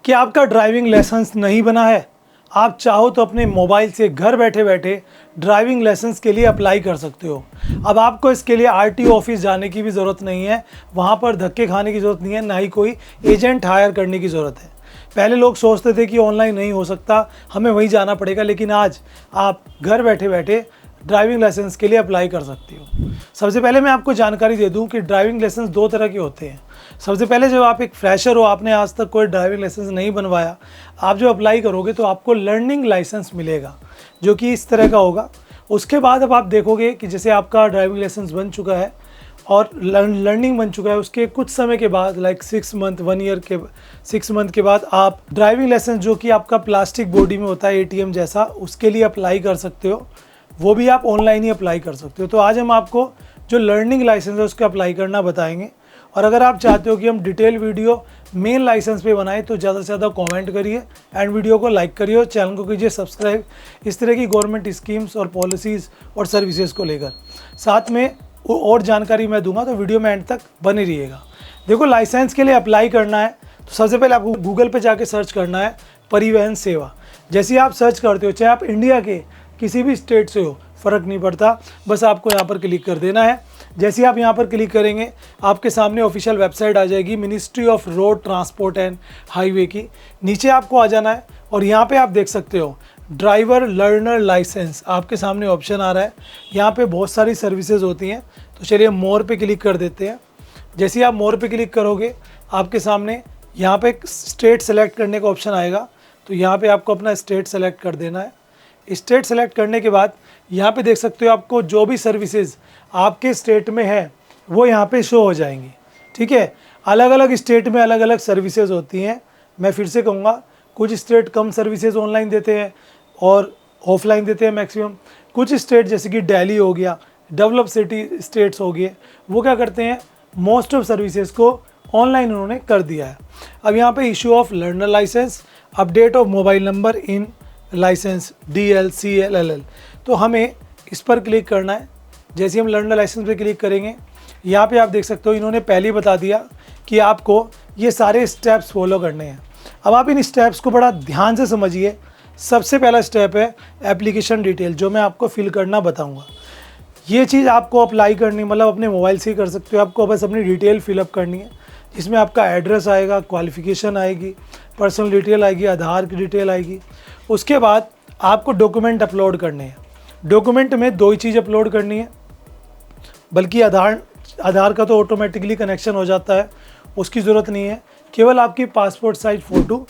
कि आपका driving licence नहीं बना है, आप चाहो तो अपने मोबाइल से घर बैठे बैठे ड्राइविंग लाइसेंस के लिए अप्लाई कर सकते हो। अब आपको इसके लिए आरटीओ ऑफिस जाने की भी ज़रूरत नहीं है, वहाँ पर धक्के खाने की ज़रूरत नहीं है, ना ही कोई एजेंट हायर करने की ज़रूरत है। पहले लोग सोचते थे कि ऑनलाइन नहीं हो सकता, हमें वहीं जाना पड़ेगा, लेकिन आज आप घर बैठे बैठे ड्राइविंग लाइसेंस के लिए अप्लाई कर सकते हो। सबसे पहले मैं आपको जानकारी दे दूं कि ड्राइविंग लाइसेंस दो तरह के होते हैं। सबसे पहले जब आप एक फ्रेशर हो, आपने आज तक कोई ड्राइविंग लाइसेंस नहीं बनवाया, आप जो अप्लाई करोगे तो आपको लर्निंग लाइसेंस मिलेगा, जो कि इस तरह का होगा। उसके बाद अब आप देखोगे कि जैसे आपका ड्राइविंग लाइसेंस बन चुका है और लर्निंग बन चुका है, उसके कुछ समय के बाद लाइक 6 मंथ 1 ईयर के 6 मंथ के बाद आप ड्राइविंग लाइसेंस जो कि आपका प्लास्टिक बॉडी में होता है ATM जैसा, उसके लिए अप्लाई कर सकते हो। वो भी आप ऑनलाइन ही अप्लाई कर सकते हो। तो आज हम आपको जो लर्निंग लाइसेंस है उसका अप्लाई करना बताएंगे। और अगर आप चाहते हो कि हम डिटेल वीडियो मेन लाइसेंस पे बनाएं तो ज़्यादा से ज़्यादा कमेंट करिए एंड वीडियो को लाइक करिए और चैनल को कीजिए सब्सक्राइब, इस तरह की गवर्नमेंट स्कीम्स और पॉलिसीज़ और सर्विसेज को लेकर। साथ में और जानकारी मैं दूंगा, तो वीडियो में एंड तक बने रहिएगा। देखो, लाइसेंस के लिए अप्लाई करना है तो सबसे पहले आपको गूगल पे जाके सर्च करना है परिवहन सेवा। जैसे आप सर्च करते हो, चाहे आप इंडिया के किसी भी स्टेट से हो, फ़र्क नहीं पड़ता, बस आपको यहाँ पर क्लिक कर देना है। जैसे आप यहाँ पर क्लिक करेंगे, आपके सामने ऑफिशियल वेबसाइट आ जाएगी ministry of road transport and highway की। नीचे आपको आ जाना है और यहाँ पे आप देख सकते हो ड्राइवर लर्नर लाइसेंस, आपके सामने ऑप्शन आ रहा है। यहाँ पे बहुत सारी सर्विसेज होती हैं, तो चलिए मोर पे क्लिक कर देते हैं। जैसे आप मोर पे क्लिक करोगे, आपके सामने यहाँ पे स्टेट सेलेक्ट करने का ऑप्शन आएगा, तो यहाँ पे आपको अपना स्टेट सेलेक्ट कर देना है। स्टेट सेलेक्ट करने के बाद यहाँ पे देख सकते हो आपको जो भी सर्विसेज आपके स्टेट में है वो यहाँ पे शो हो जाएंगी। ठीक है, अलग अलग स्टेट में अलग अलग सर्विसेज होती हैं। मैं फिर से कहूँगा, कुछ स्टेट कम सर्विसेज ऑनलाइन देते हैं और ऑफलाइन देते हैं मैक्सिमम। कुछ स्टेट जैसे कि दिल्ली हो गया, डेवलप सिटी स्टेट्स हो गए, वो क्या करते हैं, मोस्ट ऑफ सर्विसेज को ऑनलाइन उन्होंने कर दिया है। अब यहाँ पे issue of learner licence, update of mobile number in licence DLCLLL, तो हमें इस पर क्लिक करना है। जैसे हम लर्नर लाइसेंस पे क्लिक करेंगे, यहाँ पे आप देख सकते हो इन्होंने पहले ही बता दिया कि आपको ये सारे स्टेप्स फॉलो करने हैं। अब आप इन स्टेप्स को बड़ा ध्यान से समझिए। सबसे पहला स्टेप है एप्लीकेशन डिटेल, जो मैं आपको फिल करना बताऊँगा। ये चीज़ आपको अप्लाई करनी, मतलब अपने मोबाइल से ही कर सकते हो। आपको बस अपनी डिटेल फिलअप करनी है, जिसमें आपका एड्रेस आएगा, क्वालिफ़िकेशन आएगी, पर्सनल डिटेल आएगी, आधार की डिटेल आएगी। उसके बाद आपको डॉक्यूमेंट अपलोड करने हैं। डॉक्यूमेंट में 2 ही चीज़ अपलोड करनी है, बल्कि आधार का तो ऑटोमेटिकली कनेक्शन हो जाता है, उसकी ज़रूरत नहीं है। केवल आपकी पासपोर्ट साइज फ़ोटो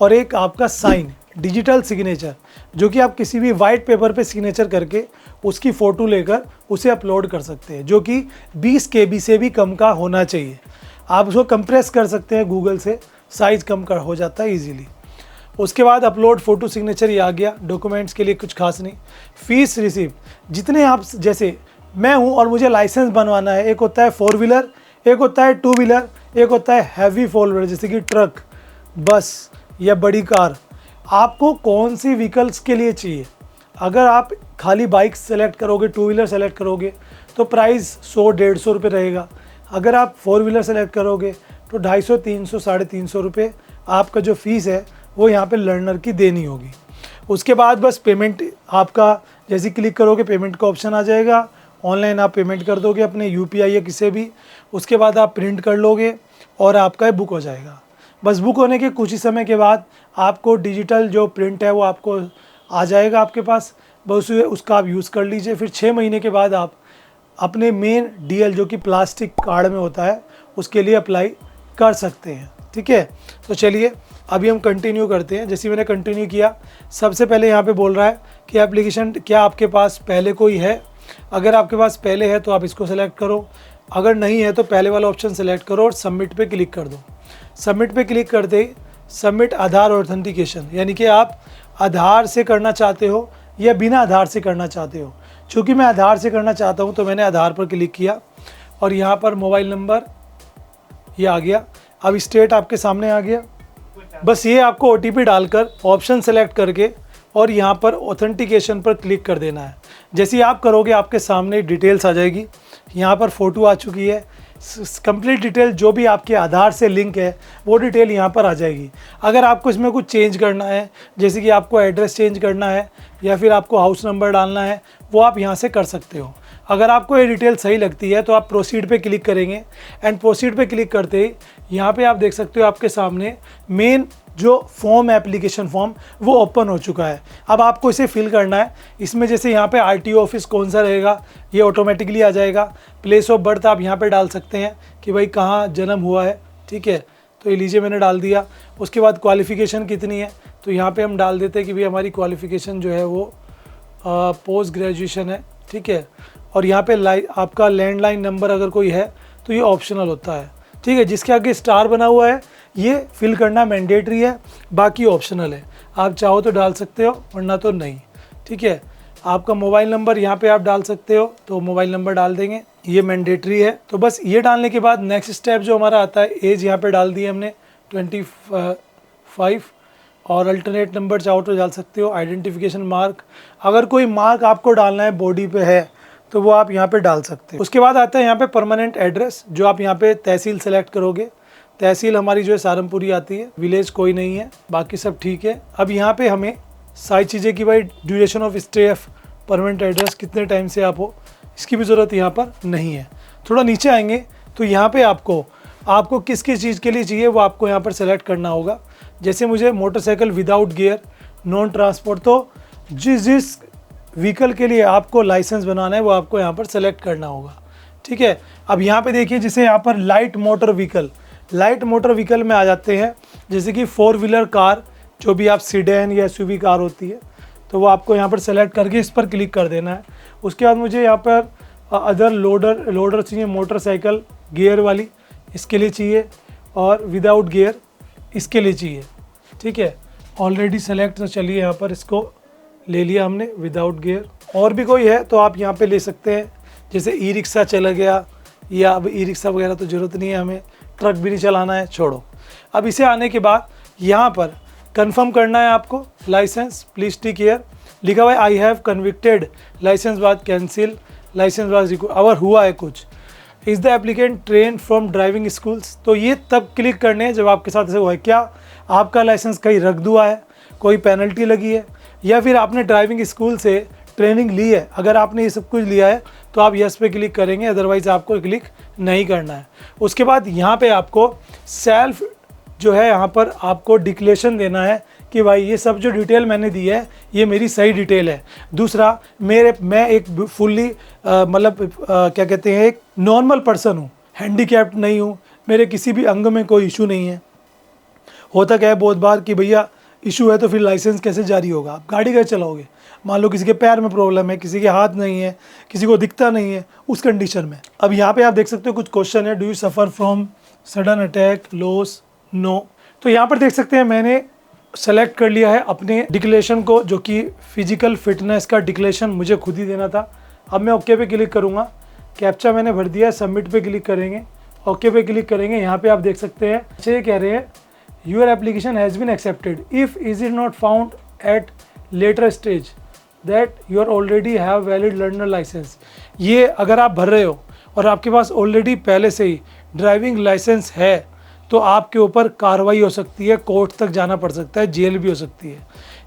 और एक आपका साइन, डिजिटल सिग्नेचर, जो कि आप किसी भी वाइट पेपर पे सिग्नेचर करके उसकी फ़ोटो लेकर उसे अपलोड कर सकते हैं, जो कि 20 KB से भी कम का होना चाहिए। आप उसको कंप्रेस कर सकते हैं गूगल से, साइज़ कम कर हो जाता है ईजीली। उसके बाद अपलोड फ़ोटो सिग्नेचर ये आ गया। डॉक्यूमेंट्स के लिए कुछ खास नहीं। फ़ीस रिसीप्ट, जितने आप, जैसे मैं हूँ और मुझे लाइसेंस बनवाना है, एक होता है 4 व्हीलर, एक होता है 2 व्हीलर, एक होता है हैवी 4 व्हीलर जैसे कि ट्रक, बस या बड़ी कार। आपको कौन सी व्हीकल्स के लिए चाहिए? अगर आप खाली बाइक सेलेक्ट करोगे, 2 व्हीलर सेलेक्ट करोगे, तो प्राइस 100-150 रुपये रहेगा। अगर आप 4 व्हीलर सेलेक्ट करोगे तो 250, 300, 350 रुपये आपका जो फ़ीस है वो यहाँ पे लर्नर की देनी होगी। उसके बाद बस पेमेंट आपका जैसे क्लिक करोगे पेमेंट का ऑप्शन आ जाएगा। ऑनलाइन आप पेमेंट कर दोगे अपने UPI या किसी भी। उसके बाद आप प्रिंट कर लोगे और आपका बुक हो जाएगा। बस बुक होने के कुछ ही समय के बाद आपको डिजिटल जो प्रिंट है वो आपको आ जाएगा आपके पास, बस उसका आप यूज़ कर लीजिए। फिर 6 महीने के बाद आप अपने मेन DL जो कि प्लास्टिक कार्ड में होता है उसके लिए अप्लाई कर सकते हैं। ठीक है, तो चलिए अभी हम कंटिन्यू करते हैं। जैसे मैंने कंटिन्यू किया, सबसे पहले यहाँ पे बोल रहा है कि एप्लीकेशन क्या आपके पास पहले कोई है। अगर आपके पास पहले है तो आप इसको सेलेक्ट करो, अगर नहीं है तो पहले वाला ऑप्शन सेलेक्ट करो और सबमिट पे क्लिक कर दो। सबमिट पे क्लिक करते ही सबमिट आधार ऑथेंटिकेशन, यानी कि आप आधार से करना चाहते हो या बिना आधार से करना चाहते हो। चूँकि मैं आधार से करना चाहता हूँ तो मैंने आधार पर क्लिक किया और यहाँ पर मोबाइल नंबर ये आ गया। अब स्टेट आपके सामने आ गया। बस ये आपको OTP डालकर ऑप्शन सेलेक्ट करके और यहाँ पर ऑथेंटिकेशन पर क्लिक कर देना है। जैसे ही आप करोगे आपके सामने डिटेल्स आ जाएगी। यहाँ पर फ़ोटो आ चुकी है, कंप्लीट डिटेल जो भी आपके आधार से लिंक है वो डिटेल यहाँ पर आ जाएगी। अगर आपको इसमें कुछ चेंज करना है, जैसे कि आपको एड्रेस चेंज करना है या फिर आपको हाउस नंबर डालना है, वो आप यहाँ से कर सकते हो। अगर आपको ये डिटेल सही लगती है तो आप प्रोसीड पे क्लिक करेंगे एंड प्रोसीड पे क्लिक करते ही यहाँ पे आप देख सकते हो आपके सामने मेन जो फॉर्म है, एप्लीकेशन फॉर्म, वो ओपन हो चुका है। अब आपको इसे फिल करना है। इसमें जैसे यहाँ पे आरटीओ ऑफिस कौन सा रहेगा ये ऑटोमेटिकली आ जाएगा। प्लेस ऑफ बर्थ आप यहाँ पे डाल सकते हैं कि भाई कहाँ जन्म हुआ है, ठीक है, तो ये लीजिए मैंने डाल दिया। उसके बाद क्वालिफ़िकेशन कितनी है, तो यहाँ पे हम डाल देते हैं कि भाई हमारी क्वालिफ़िकेशन जो है वो पोस्ट ग्रेजुएशन है, ठीक है। और यहाँ पे आपका लैंडलाइन नंबर अगर कोई है तो ये ऑप्शनल होता है, ठीक है। जिसके आगे स्टार बना हुआ है ये फिल करना मैंडेटरी है, बाकी ऑप्शनल है। आप चाहो तो डाल सकते हो वरना तो नहीं, ठीक है। आपका मोबाइल नंबर यहाँ पे आप डाल सकते हो, तो मोबाइल नंबर डाल देंगे, ये मैंडेटरी है। तो बस ये डालने के बाद नेक्स्ट स्टेप जो हमारा आता है, एज यहाँ पे डाल दी हमने 25 और अल्टरनेट नंबर चाहो तो डाल सकते हो। आइडेंटिफिकेशन मार्क, अगर कोई मार्क आपको डालना है बॉडी पे है तो वो आप यहाँ पे डाल सकते हो। उसके बाद आता है यहाँ पे परमानेंट एड्रेस, जो आप यहाँ पे तहसील सेलेक्ट करोगे। तहसील हमारी जो है सहारनपुरी आती है, विलेज कोई नहीं है, बाकी सब ठीक है। अब यहाँ पे हमें सारी चीज़ें कि भाई duration of stay of permanent address कितने टाइम से आप हो, इसकी भी ज़रूरत यहाँ पर नहीं है। थोड़ा नीचे आएंगे तो यहाँ पे आपको किस किस चीज़ के लिए चाहिए वो आपको यहाँ पर सेलेक्ट करना होगा। जैसे मुझे motorcycle without gear, non transport, तो जिस व्हीकल के लिए आपको लाइसेंस बनाना है वो आपको यहाँ पर सेलेक्ट करना होगा, ठीक है। अब यहाँ पे देखिए जैसे यहाँ पर लाइट मोटर व्हीकल में आ जाते हैं, जैसे कि 4 व्हीलर कार, जो भी आप सीडेन या एसयूवी कार होती है, तो वो आपको यहाँ पर सेलेक्ट करके इस पर क्लिक कर देना है। उसके बाद मुझे यहाँ पर अदर लोडर चाहिए, मोटरसाइकिल गियर वाली इसके लिए चाहिए, और विदाउट गियर इसके लिए चाहिए, ठीक है। ऑलरेडी सेलेक्ट, तो चलिए यहाँ पर इसको ले लिया हमने विदाउट गियर। और भी कोई है तो आप यहाँ पे ले सकते हैं, जैसे ई रिक्शा चला गया, या अब ई रिक्शा वगैरह तो ज़रूरत नहीं है, हमें ट्रक भी नहीं चलाना है, छोड़ो। अब इसे आने के बाद यहाँ पर कंफर्म करना है आपको, लाइसेंस प्लीज टेक केयर लिखा हुआ है, आई हैव कन्विक्टेड, लाइसेंस बाद कैंसिल, लाइसेंस बाद अगर हुआ है कुछ, is the applicant train from driving schools, तो ये तब क्लिक करने हैं जब आपके साथ ऐसे हुआ है। क्या आपका लाइसेंस कहीं रख दुआ है, कोई पेनल्टी लगी है, या फिर आपने ड्राइविंग स्कूल से ट्रेनिंग ली है। अगर आपने ये सब कुछ लिया है तो आप यस पे क्लिक करेंगे, अदरवाइज़ आपको क्लिक नहीं करना है। उसके बाद यहाँ पे आपको सेल्फ जो है यहाँ पर आपको डिक्लेरेशन देना है कि भाई ये सब जो डिटेल मैंने दी है ये मेरी सही डिटेल है। दूसरा, मैं एक फुल्ली क्या कहते हैं, एक नॉर्मल पर्सन हूँ, हैंडीकैप्ड नहीं हूँ, मेरे किसी भी अंग में कोई इशू नहीं है। होता क्या है बहुत बार कि भैया इशू है तो फिर लाइसेंस कैसे जारी होगा, आप गाड़ी कैसे चलाओगे। मान लो किसी के पैर में प्रॉब्लम है, किसी के हाथ नहीं है, किसी को दिखता नहीं है, उस कंडीशन में। अब यहाँ पे आप देख सकते हो कुछ क्वेश्चन है, do you suffer from sudden attack, loss, no. तो यहाँ पर देख सकते हैं मैंने सेलेक्ट कर लिया है अपने डिक्लेरेशन को, जो कि फिजिकल फिटनेस का डिक्लेरेशन मुझे खुद ही देना था। अब मैं ओके पे क्लिक करूँगा, कैप्चा मैंने भर दिया है, सबमिट पे क्लिक करेंगे, ओके पे क्लिक करेंगे। यहाँ पे आप देख सकते हैं ये कह रहे हैं your application has been accepted if is it not found at later stage that you are already have valid learner licence. ये अगर आप भर रहे हो और आपके पास ऑलरेडी पहले से ही ड्राइविंग लाइसेंस है तो आपके ऊपर कार्रवाई हो सकती है, कोर्ट तक जाना पड़ सकता है, जेल भी हो सकती है।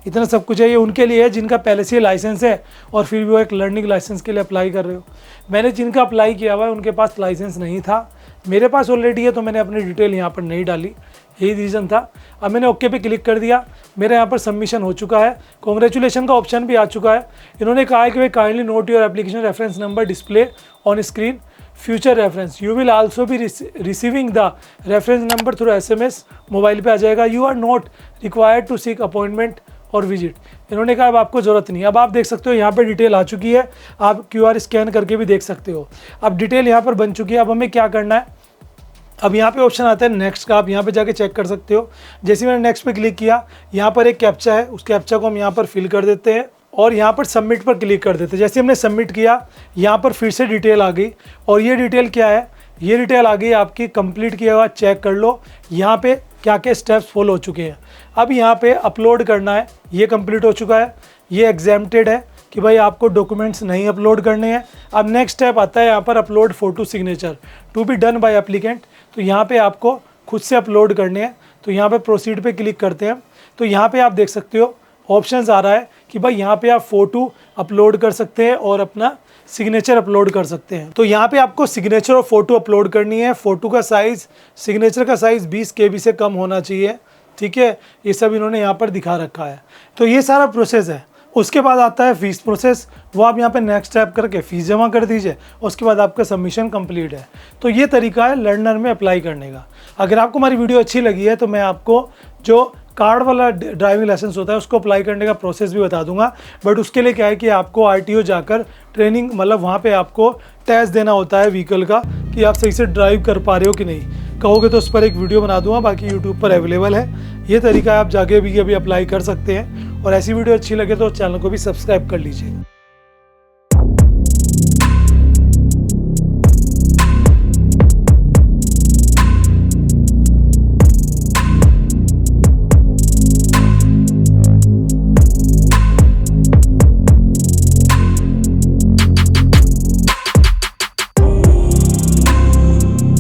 इतना सब कुछ है। ये उनके लिए है जिनका पहले से लाइसेंस है और फिर भी वो एक लर्निंग लाइसेंस के लिए अप्लाई कर रहे हो। मैंने जिनका अप्लाई किया हुआ है उनके पास लाइसेंस नहीं था, मेरे पास ऑलरेडी है तो मैंने अपनी डिटेल यहाँ पर नहीं डाली, यही रीज़न था। अब मैंने ओके पे क्लिक कर दिया, मेरे यहाँ पर सबमिशन हो चुका है, कॉन्ग्रेचुलेशन का ऑप्शन भी आ चुका है। इन्होंने कहा है कि वे kindly note your application reference number display on screen future reference, you will also be receiving the reference number through SMS, mobile पे आ जाएगा। You are not required to seek appointment or visit. इन्होंने कहा अब आपको ज़रूरत नहीं। अब आप देख सकते हो यहाँ पे डिटेल आ चुकी है, आप QR स्कैन करके भी देख सकते हो। अब डिटेल यहाँ पर बन चुकी है। अब हमें क्या करना है, अब यहाँ पे ऑप्शन आता है नेक्स्ट का, आप यहाँ पे जाके चेक कर सकते हो। जैसे मैंने नेक्स्ट पे क्लिक किया, यहाँ पर एक कैप्चा है, उस कैप्चा को हम यहाँ पर फिल कर देते हैं और यहाँ पर सबमिट पर क्लिक कर देते हैं। जैसे हमने सबमिट किया, यहाँ पर फिर से डिटेल आ गई और ये डिटेल क्या है, ये डिटेल आ गई आपकी कंप्लीट किया हुआ, चेक कर लो यहाँ पे क्या क्या स्टेप्स फॉलो हो चुके हैं। अब यहाँ पे अपलोड करना है, ये कंप्लीट हो चुका है, ये एग्जेम्प्टेड है, कि भाई आपको डॉक्यूमेंट्स नहीं अपलोड करने हैं। अब नेक्स्ट स्टेप आता है यहाँ पर upload photo signature to be done by applicant. तो यहाँ पे आपको खुद से अपलोड करने हैं। तो यहाँ पे प्रोसीड पे क्लिक करते हैं। तो यहाँ पे आप देख सकते हो ऑप्शंस आ रहा है कि भाई यहाँ पे आप फ़ोटो अपलोड कर सकते हैं और अपना सिग्नेचर अपलोड कर सकते हैं। तो यहाँ पे आपको सिग्नेचर और फोटो अपलोड करनी है। फ़ोटो का साइज़, सिग्नेचर का साइज़ 20 KB से कम होना चाहिए, ठीक है। ये सब इन्होंने यहाँ पर दिखा रखा है। तो ये सारा प्रोसेस है। उसके बाद आता है फ़ीस प्रोसेस। वो आप यहाँ पे नेक्स्ट स्टेप करके फ़ीस जमा कर दीजिए। उसके बाद आपका सबमिशन कंप्लीट है। तो ये तरीका है लर्नर में अप्लाई करने का। अगर आपको हमारी वीडियो अच्छी लगी है तो मैं आपको जो कार्ड वाला ड्राइविंग लाइसेंस होता है उसको अप्लाई करने का प्रोसेस भी बता दूंगा। बट उसके लिए क्या है कि आपको RTO जाकर ट्रेनिंग, मतलब वहाँ पे आपको टेस्ट देना होता है व्हीकल का कि आप सही से ड्राइव कर पा रहे हो कि नहीं। कहोगे तो उस पर एक वीडियो बना दूंगा, बाकी यूट्यूब पर अवेलेबल है। ये तरीका आप जाके भी अभी अप्लाई कर सकते हैं। और ऐसी वीडियो अच्छी लगे तो चैनल को भी सब्सक्राइब कर लीजिए।